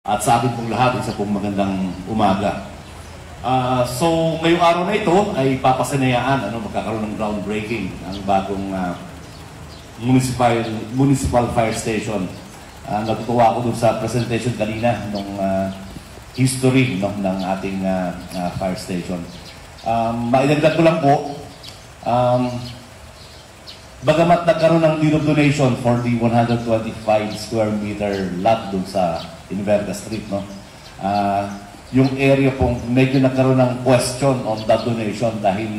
At sa atin pong lahat, isa pong magandang umaga. So, ngayong araw na ito ay papasanayaan, magkakaroon ng groundbreaking ang bagong municipal fire station. Natutuwa ako dun sa presentation kanina ng history ng ating fire station. Maidagdag ko lang po, bagamat nagkaroon ng deed of donation for the 125 square meter lot dun sa Inverga Street, yung area pong medyo nagkaroon ng question on that donation dahil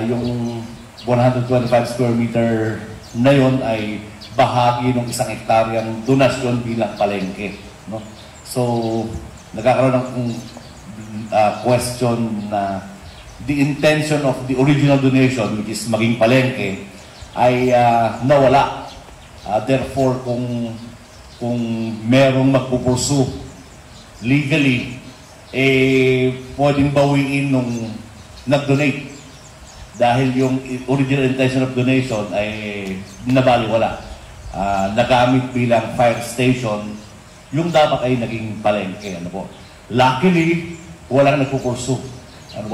yung 125 square meter na yon ay bahagi ng 1 hektaryang donasyon bilang palengke. So, nagkakaroon ng question na the intention of the original donation, which is maging palengke, ay nawala. Therefore, kung merong magpupursu legally, pwedeng bawiin nung nag-donate. Dahil yung original intention of donation ay nabaliwala. Nagamit bilang fire station, yung dapat ay naging palengke. Luckily, walang nagpupursu.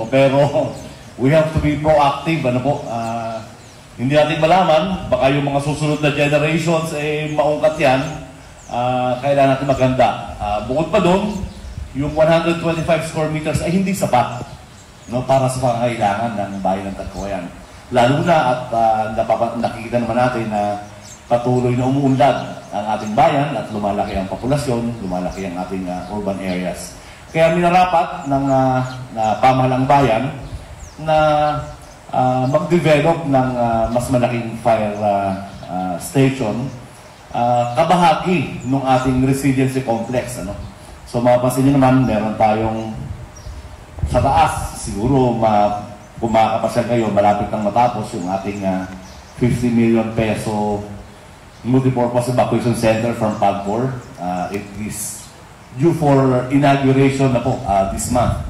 Pero we have to be proactive. Hindi natin malaman, baka yung mga susunod na generations maungkat yan. Kailangan natin maganda. Bukod pa doon, yung 125 square meters ay hindi sapat para sa pangangailangan ng bayan ng Tagkawayan. Lalo na at nakikita naman natin na patuloy na umuunlad ang ating bayan at lumalaki ang populasyon, lumalaki ang ating urban areas. Kaya minarapat ng pamahalang bayan na mag-develop ng mas malaking fire station kabahagi ng ating resiliency complex. So mapapansin nyo naman, meron tayong sa taas, siguro kung makakapasya kayo, malapit nang matapos yung ating 50 million peso multipurpose evacuation center from PAGCOR. It is due for inauguration na po this month.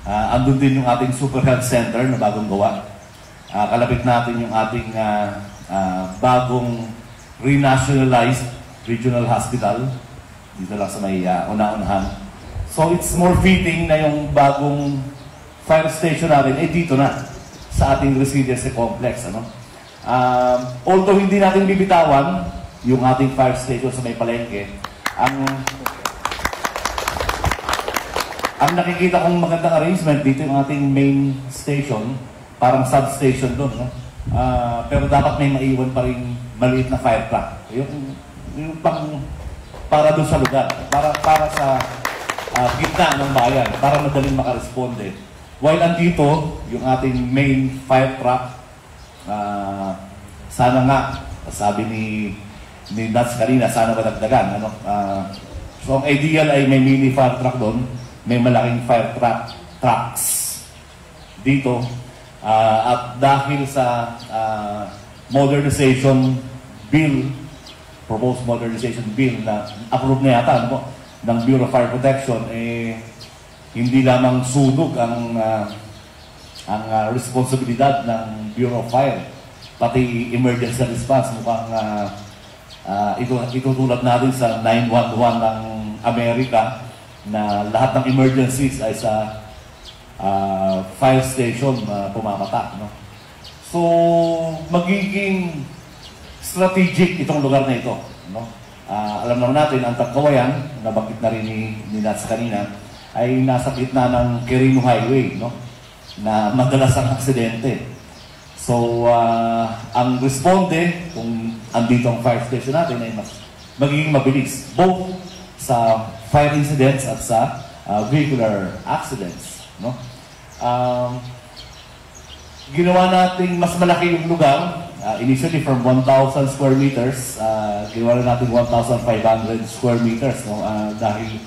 Andun din yung ating super health center na bagong gawa. Kalapit natin yung ating bagong renationalized regional hospital dito lang sa may una-unahan. So it's more fitting na yung bagong fire station natin dito na sa ating resiliency complex. Although hindi natin bibitawan yung ating fire station sa may palengke, ang nakikita kong magandang arrangement dito yung ating main station, parang substation doon. Pero dapat may maiwan pa rin maliit na fire truck. Yung para doon sa lugar, para sa gitna ng bayan, para madaling makaresponde. While andito, yung ating main fire truck, sana nga, sabi ni Nats kanina, sana madagdagan. So ang ideal ay may mini fire truck doon, may malaking fire trucks dito. At dahil sa modernization bill, proposed modernization bill na approve na yata ng Bureau of Fire Protection, hindi lamang sunog ang responsibilidad ng Bureau of Fire, pati emergency response. Mukhang itutulad natin sa 911 ng Amerika na lahat ng emergencies ay sa fire station pumapatak. So, magiging strategic itong lugar na ito. Alam naman natin, ang Tagkawayan, nabanggit na rin ni Nats kanina, ay nasa gitna ng Quirino Highway, na madalas ang aksidente. So, ang responde, kung andito ang fire station natin, ay magiging mabilis, both sa fire incidents at sa vehicular accidents. Ginawa natin mas malaki yung lugar. Initially from 1,000 square meters, ginawa natin 1,500 square meters. Dahil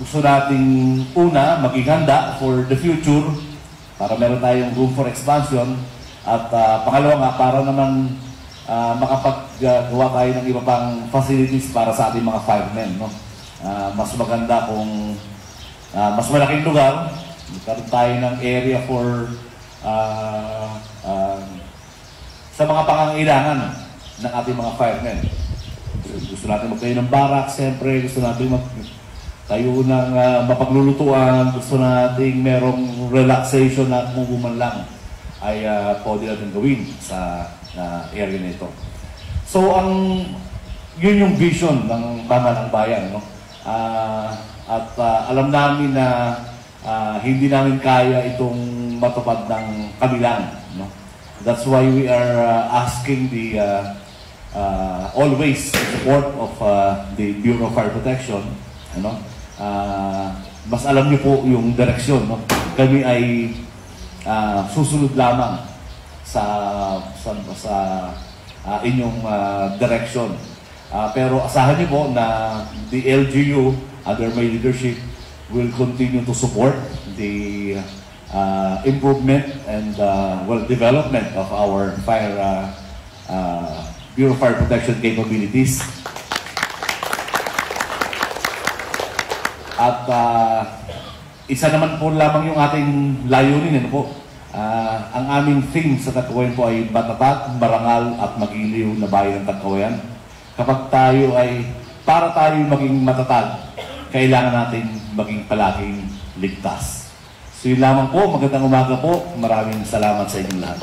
gusto nating una, maging handa for the future para meron tayong room for expansion. At pangalawa nga, para naman makapaggawa tayo ng iba pang facilities para sa ating mga firemen. Mas maganda kung mas malaking lugar, magkaroon tayo ng area for sa mga pangangailangan ng ating mga firemen. Gusto natin magtayo ng barak, siyempre. Gusto natin tayo ng mapaglulutuan. Gusto natin merong relaxation na kung man lang ay pwede natin gawin sa area nito. So, yun yung vision ng Pamahalang Bayan. No? Alam namin na hindi namin kaya itong matupad ng kabilang. No? That's why we are asking the always support of the Bureau of Fire Protection. Ano? Mas alam niyo po yung direksyon. No? Kami ay susunod lamang sa inyong direction. Pero asahan niyo po na the LGU under my leadership will continue to support the improvement and development of our Bureau of Fire Protection capabilities. At isa naman po lamang yung ating layunin. Ano po? Ang aming theme sa Tagkawayan po ay matatag, marangal at magiliw na bayan ng Tagkawayan. Kapag para tayo maging matatag, kailangan natin maging palaging ligtas. So yun lamang po, magandang umaga po. Maraming salamat sa inyong lahat.